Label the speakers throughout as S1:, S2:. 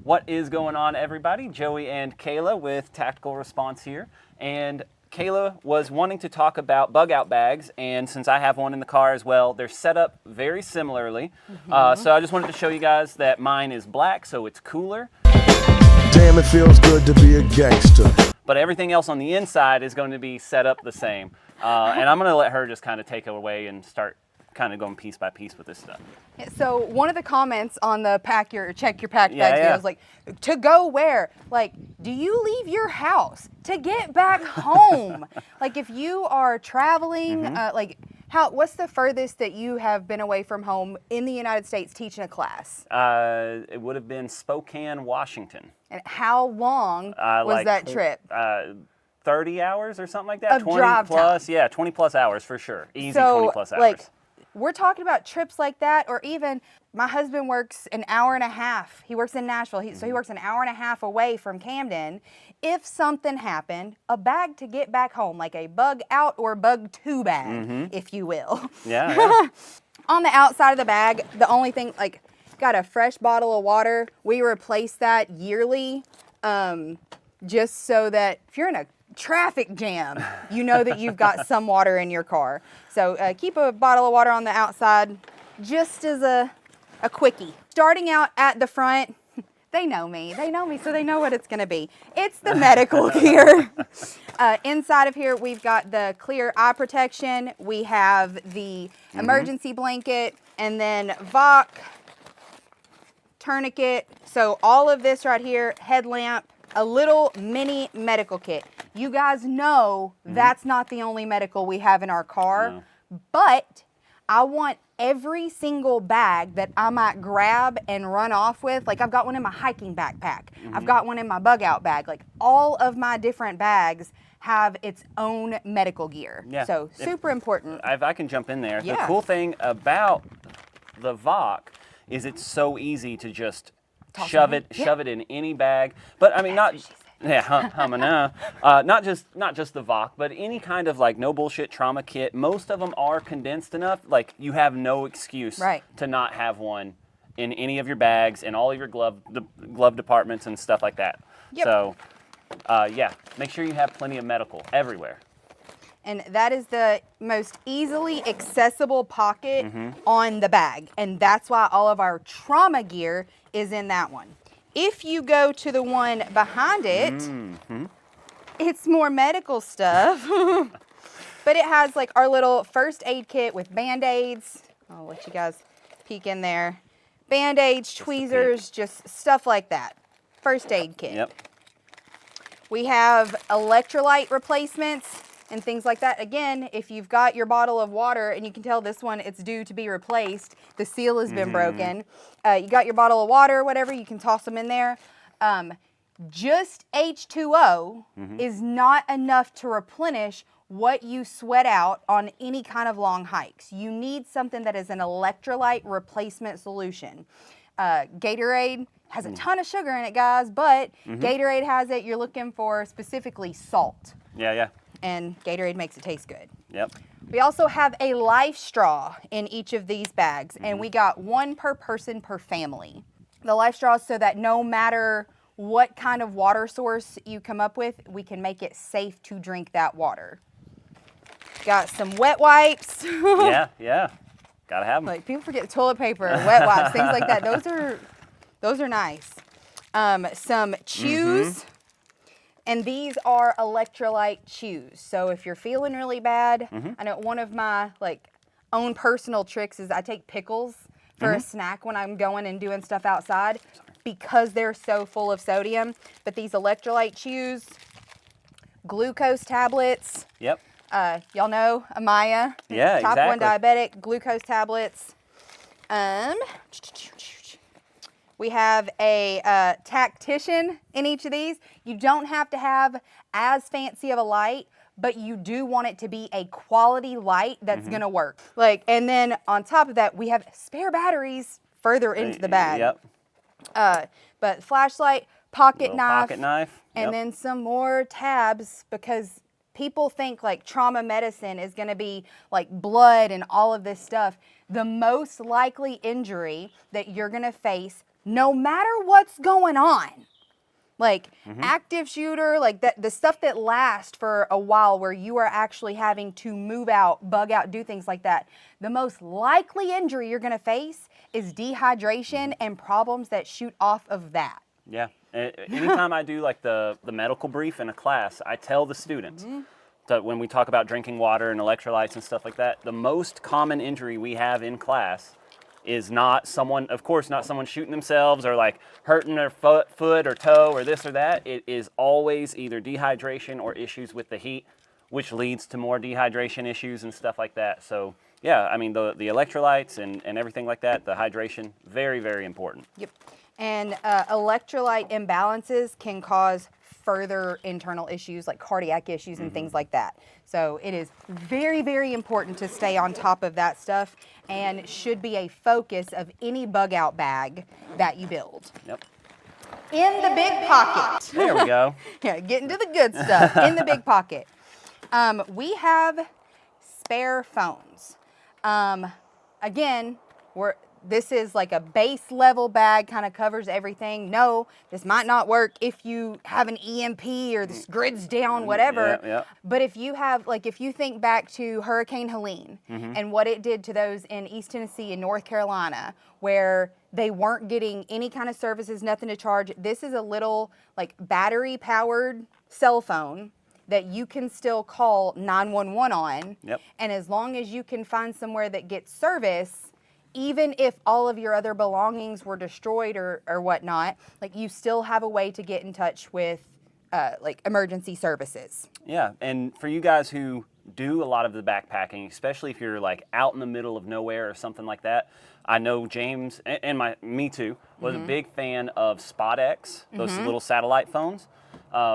S1: What is going on, everybody? Joey and Kayla with Tactical Response here. And Kayla was wanting to talk about BugOut bags, and since I have one in the car as well, they're set up very similarly. So I just wanted to show you guys that mine is black, so it's cooler.
S2: Damn, it feels good to be a gangster.
S1: But everything else on the inside is going to be set up the same. And I'm going to let her just kind of take it away and start kind of going piece by piece with this stuff.
S3: So one of the comments on the check your pack bags video was like, to go where? Like, do you leave your house to get back home? Like, if you are traveling, what's the furthest that you have been away from home in the United States teaching a class?
S1: It would have been Spokane, Washington.
S3: And how long was that trip?
S1: 30 hours or something like that.
S3: Of 20 drive
S1: plus,
S3: time.
S1: Yeah, 20 plus hours for sure. Easy
S3: so,
S1: 20 plus hours.
S3: Like, we're talking about trips like that, or even my husband works an hour and a half. He works in Nashville, so he works an hour and a half away from Camden. If something happened, a bag to get back home, like a bug out or bug to bag, if you will.
S1: Yeah.
S3: On the outside of the bag, the only thing, like, got a fresh bottle of water. We replace that yearly, just so that if you're in a traffic jam, you know that you've got some water in your car. So keep a bottle of water on the outside, just as a quickie. Starting out at the front, they know me, so they know what it's gonna be. It's the medical gear. Inside of here, we've got the clear eye protection, we have the emergency blanket, and then VOC, tourniquet. So all of this right here, headlamp, a little mini medical kit. You guys know that's not the only medical we have in our car, but I want every single bag that I might grab and run off with. Like, I've got one in my hiking backpack. I've got one in my BugOut bag. Like, all of my different bags have its own medical gear.
S1: Yeah.
S3: So super important.
S1: If I can jump in there.
S3: Yeah.
S1: The cool thing about the VOC is it's so easy to just shove it in any bag. But I mean, not just the VOC, but any kind of like no bullshit trauma kit. Most of them are condensed enough, like you have no excuse to not have one in any of your bags, in all of your glove departments and stuff like that.
S3: Yep.
S1: So make sure you have plenty of medical everywhere.
S3: And that is the most easily accessible pocket on the bag. And that's why all of our trauma gear is in that one. If you go to the one behind it, it's more medical stuff. But it has like our little first aid kit with Band-Aids. I'll let you guys peek in there. Band-Aids, tweezers, just stuff like that. First aid kit.
S1: Yep.
S3: We have electrolyte replacements and things like that. Again, if you've got your bottle of water and you can tell this one, it's due to be replaced, the seal has been broken. You got your bottle of water, whatever, you can toss them in there. Just H2O is not enough to replenish what you sweat out on any kind of long hikes. You need something that is an electrolyte replacement solution. Gatorade has a ton of sugar in it, guys, but Gatorade has it. You're looking for specifically salt.
S1: Yeah.
S3: And Gatorade makes it taste good.
S1: Yep.
S3: We also have a life straw in each of these bags, and we got one per person per family. The life straw is so that no matter what kind of water source you come up with, we can make it safe to drink that water. Got some wet wipes.
S1: Yeah. Gotta have them.
S3: Like, people forget toilet paper, wet wipes, things like that. Those are nice. Some chews. And these are electrolyte chews. So if you're feeling really bad, I know one of my own personal tricks is I take pickles for a snack when I'm going and doing stuff outside because they're so full of sodium. But these electrolyte chews, glucose tablets.
S1: Yep.
S3: Y'all know Amaya.
S1: Yeah,
S3: Type 1 diabetic, glucose tablets. We have a tactician in each of these. You don't have to have as fancy of a light, but you do want it to be a quality light that's gonna work. And then on top of that, we have spare batteries further into the bag.
S1: Yep.
S3: But flashlight, pocket knife,
S1: Yep.
S3: and then some more tabs, because people think trauma medicine is gonna be blood and all of this stuff. The most likely injury that you're gonna face no matter what's going on. Like active shooter, like the stuff that lasts for a while where you are actually having to move out, bug out, do things like that. The most likely injury you're going to face is dehydration and problems that shoot off of that.
S1: Yeah. Anytime I do like the medical brief in a class, I tell the students that when we talk about drinking water and electrolytes and stuff like that, the most common injury we have in class is not someone shooting themselves or like hurting their foot or toe or this or that. It is always either dehydration or issues with the heat, which leads to more dehydration issues and stuff like that. So yeah, I mean the electrolytes and everything like that, the hydration, very, very important.
S3: Yep. And electrolyte imbalances can cause further internal issues like cardiac issues and things like that. So it is very, very important to stay on top of that stuff and should be a focus of any bug out bag that you build.
S1: Yep.
S3: In the big pocket.
S1: There we go.
S3: Yeah, getting to the good stuff. In the big pocket. We have spare phones. Again, this is like a base level bag, kind of covers everything. No, this might not work if you have an EMP or this grid's down, whatever.
S1: Yeah.
S3: But if you have, like, if you think back to Hurricane Helene and what it did to those in East Tennessee and North Carolina, where they weren't getting any kind of services, nothing to charge. This is a little like battery powered cell phone that you can still call 911 on.
S1: Yep.
S3: And as long as you can find somewhere that gets service, even if all of your other belongings were destroyed or whatnot, like you still have a way to get in touch with like emergency services.
S1: Yeah, and for you guys who do a lot of the backpacking, especially if you're like out in the middle of nowhere or something like that, I know James and me too was a big fan of SpotX, those little satellite phones.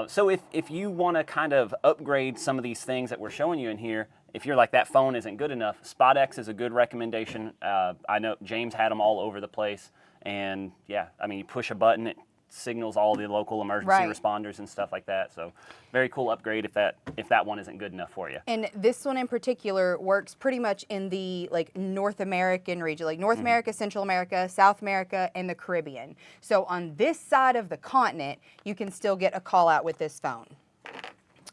S1: So if you want to kind of upgrade some of these things that we're showing you in here, if you're like that phone isn't good enough, SpotX is a good recommendation. I know James had them all over the place, and yeah, I mean you push a button, it signals all the local emergency responders and stuff like that. So very cool upgrade if that one isn't good enough for you.
S3: And this one in particular works pretty much in the like North American region, like North America, Central America, South America, and the Caribbean. So on this side of the continent, you can still get a call out with this phone.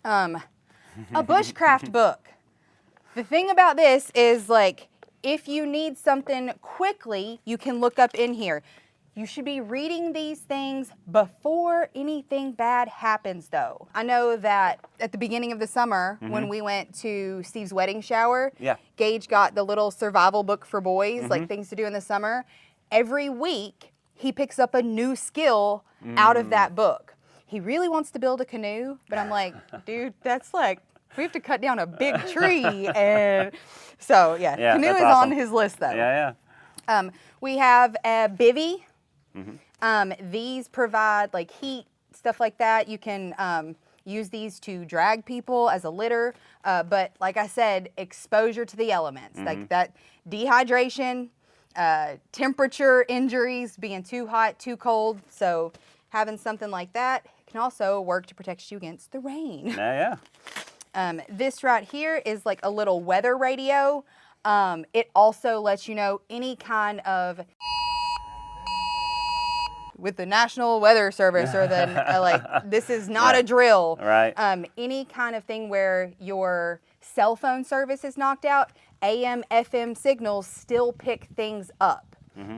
S3: A bushcraft book. The thing about this is, like, if you need something quickly, you can look up in here. You should be reading these things before anything bad happens, though. I know that at the beginning of the summer, when we went to Steve's wedding shower, Gage got the little survival book for boys, like things to do in the summer. Every week, he picks up a new skill out of that book. He really wants to build a canoe, but I'm like, dude, that's like, we have to cut down a big tree. And so, yeah canoe is
S1: awesome.
S3: on his list, though.
S1: Yeah.
S3: We have a bivy. These provide like heat, stuff like that. You can use these to drag people as a litter. But like I said, exposure to the elements, like that dehydration, temperature injuries, being too hot, too cold. So having something like that can also work to protect you against the rain.
S1: Yeah.
S3: This right here is like a little weather radio. It also lets you know any kind of with the National Weather Service or the like this is not a drill.
S1: Right.
S3: Any kind of thing where your cell phone service is knocked out, AM, FM signals still pick things up.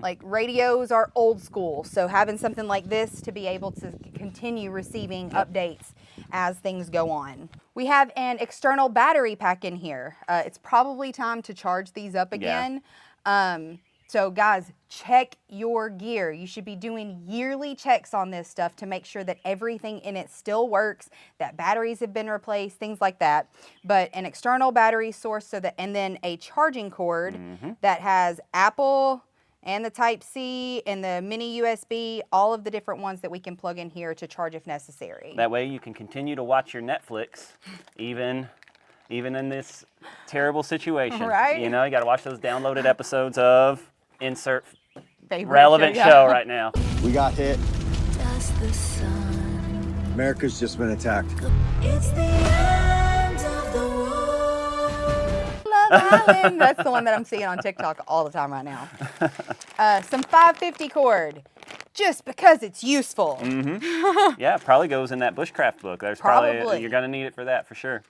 S3: Like radios are old school, so having something like this to be able to continue receiving updates as things go on. We have an external battery pack in here. It's probably time to charge these up again. So guys, check your gear. You should be doing yearly checks on this stuff to make sure that everything in it still works, that batteries have been replaced, things like that. But an external battery source and then a charging cord that has Apple and the Type-C and the mini USB, all of the different ones that we can plug in here to charge if necessary.
S1: That way you can continue to watch your Netflix even in this terrible situation.
S3: Right.
S1: You know, you got to watch those downloaded episodes of insert
S3: Favorite
S1: relevant show right now.
S2: We got hit.
S4: Does the sun.
S2: America's just been attacked.
S4: It's the end of the world.
S3: Love Island. That's the one that I'm seeing on TikTok all the time right now. Some 550 cord. just because it's useful.
S1: Yeah, it probably goes in that bushcraft book. There's probably
S3: Probably.
S1: you're gonna need it for that for sure.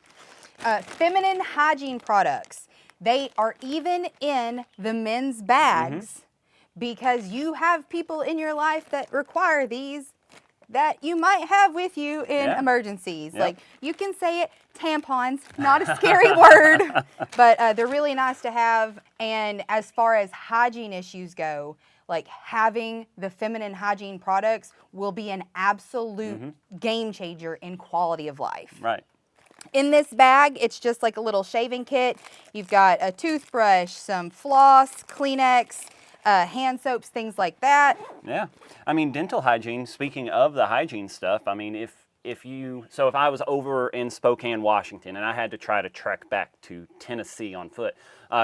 S3: Feminine hygiene products. They are even in the men's bags because you have people in your life that require these that you might have with you in emergencies.
S1: Yep.
S3: Like, you can say it, tampons, not a scary word, but they're really nice to have. And as far as hygiene issues go, like, having the feminine hygiene products will be an absolute game changer in quality of life.
S1: Right.
S3: In this bag, it's just like a little shaving kit. You've got a toothbrush, some floss, Kleenex, hand soaps, things like that.
S1: Yeah. I mean, dental hygiene, speaking of the hygiene stuff, I mean, if I was over in Spokane, Washington, and I had to try to trek back to Tennessee on foot,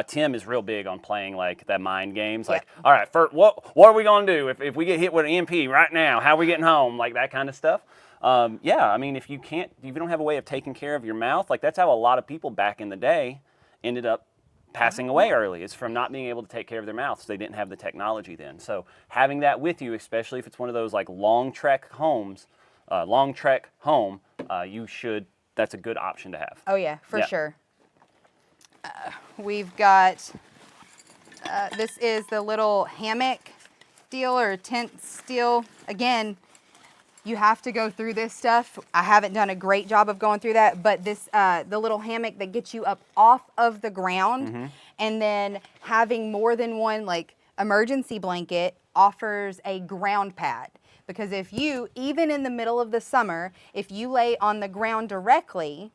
S1: Tim is real big on playing like the mind games. Like, all right, first, what are we going to do if we get hit with an EMP right now? How are we getting home? Like that kind of stuff. Yeah, I mean, if you don't have a way of taking care of your mouth, like that's how a lot of people back in the day ended up passing away early. It's from not being able to take care of their mouths. They didn't have the technology then. So having that with you, especially if it's one of those like long trek home, that's a good option to have.
S3: Oh yeah, for sure. We've got, this is the little hammock deal or tent deal. Again, you have to go through this stuff. I haven't done a great job of going through that, but this, the little hammock that gets you up off of the ground, and then having more than one like emergency blanket offers a ground pad. Because if you, even in the middle of the summer, if you lay on the ground directly,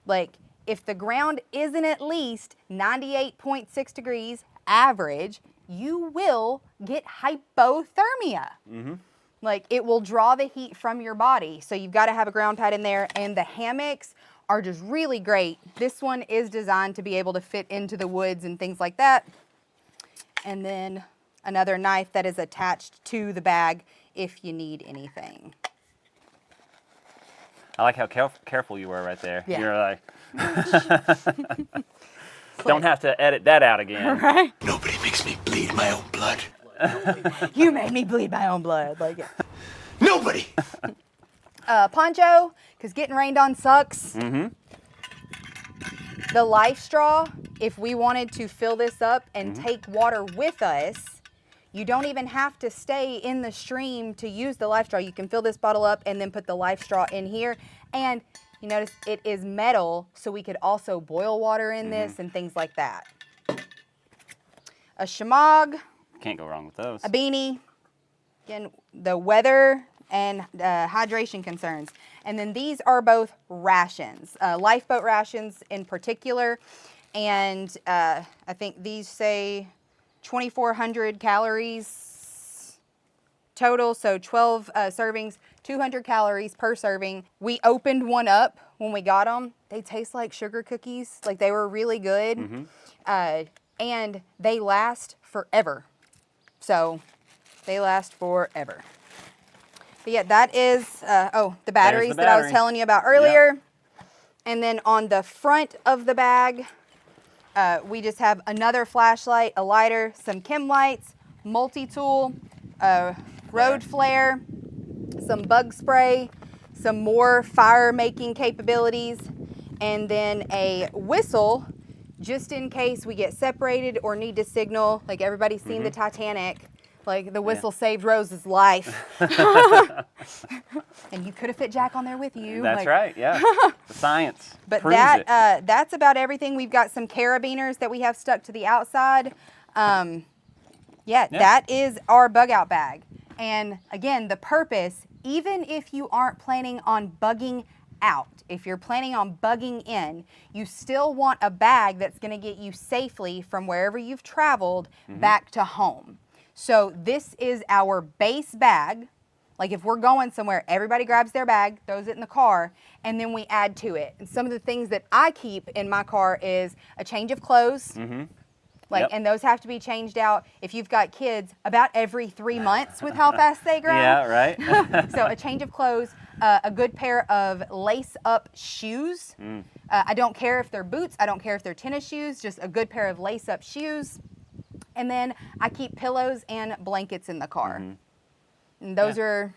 S3: like if the ground isn't at least 98.6 degrees average, you will get hypothermia. Like, it will draw the heat from your body. So you've got to have a ground pad in there. And the hammocks are just really great. This one is designed to be able to fit into the woods and things like that. And then another knife that is attached to the bag if you need anything.
S1: I like how careful you were right there.
S3: Yeah.
S1: You're like, don't have to edit that out again.
S3: Right?
S2: Nobody makes me bleed my own blood.
S3: You made me bleed my own blood. Like,
S2: Nobody!
S3: poncho, because getting rained on sucks. The life straw, if we wanted to fill this up and take water with us, you don't even have to stay in the stream to use the life straw. You can fill this bottle up and then put the life straw in here. And you notice it is metal, so we could also boil water in this and things like that. A shamog.
S1: Can't go wrong with those.
S3: A beanie, again, the weather and hydration concerns. And then these are both rations, lifeboat rations in particular. And I think these say 2,400 calories total, so 12 servings, 200 calories per serving. We opened one up when we got them. They taste like sugar cookies, like they were really good. And they last forever. So they last forever. But yeah, that is, the batteries that I was telling you about earlier. And then on the front of the bag, we just have another flashlight, a lighter, some chem lights, multi-tool, road flare, some bug spray, some more fire-making capabilities, and then a whistle just in case we get separated or need to signal. Like, everybody's seen the Titanic. Like, the whistle saved Rose's life. And you could have fit Jack on there with you.
S1: That's
S3: like,
S1: right, yeah. The science
S3: But
S1: proves
S3: that
S1: it.
S3: that's about everything. We've got some carabiners that we have stuck to the outside. That is our BugOut bag. And again, the purpose, even if you aren't planning on bugging out, if you're planning on bugging in, you still want a bag that's going to get you safely from wherever you've traveled back to home. So this is our base bag. Like, if we're going somewhere, everybody grabs their bag, throws it in the car, and then we add to it. And some of the things that I keep in my car is a change of clothes. And those have to be changed out, if you've got kids, about every 3 months with how fast they grow.
S1: Yeah, right.
S3: So a change of clothes, a good pair of lace-up shoes. I don't care if they're boots. I don't care if they're tennis shoes. Just a good pair of lace-up shoes. And then I keep pillows and blankets in the car. And those are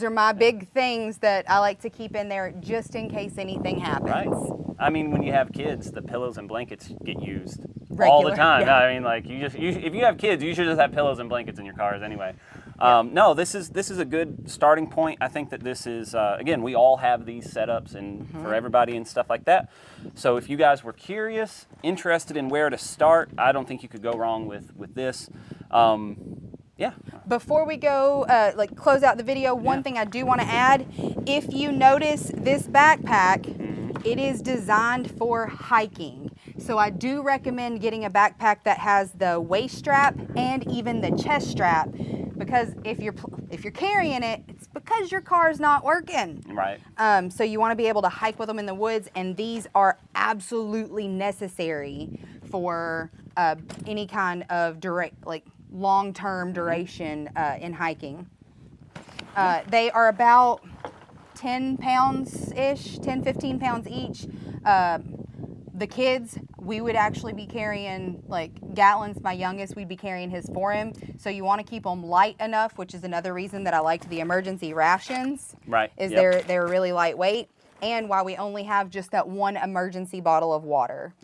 S3: my big things that I like to keep in there just in case anything happens.
S1: Right. I mean, when you have kids, the pillows and blankets get used all
S3: Regular,
S1: the time.
S3: yeah.
S1: I mean, like if you have kids, you should just have pillows and blankets in your cars anyway. No, this is a good starting point. I think that this is again, we all have these setups and for everybody and stuff like that. So if you guys were curious, interested in where to start, I don't think you could go wrong with this. Yeah.
S3: Before we go, close out the video, one thing I do want to add, if you notice this backpack, it is designed for hiking. So I do recommend getting a backpack that has the waist strap and even the chest strap, because if you're carrying it, it's because your car's not working.
S1: Right.
S3: So you want to be able to hike with them in the woods, and these are absolutely necessary for any kind of long-term duration in hiking. They are about 10 pounds-ish, 10, 15 pounds each. The kids, we would actually be carrying, Gatlin's my youngest, we'd be carrying his for him. So you want to keep them light enough, which is another reason that I liked the emergency rations.
S1: Right.
S3: Is
S1: Yep.
S3: they're really lightweight. And why we only have just that one emergency bottle of water.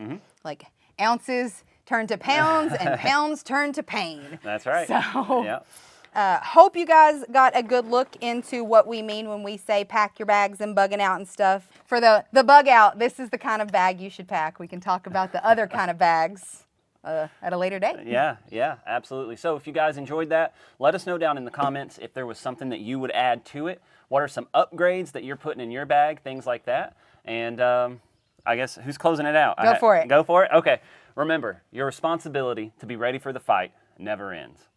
S3: Ounces turn to pounds and pounds turn to pain.
S1: That's right.
S3: So
S1: yeah.
S3: hope you guys got a good look into what we mean when we say pack your bags and bugging out and stuff. For the bug out, this is the kind of bag you should pack. We can talk about the other kind of bags at a later date.
S1: Yeah, absolutely. So if you guys enjoyed that, let us know down in the comments if there was something that you would add to it. What are some upgrades that you're putting in your bag, things like that. And I guess, who's closing it out?
S3: Go for it.
S1: Go for it? Okay. Remember, your responsibility to be ready for the fight never ends.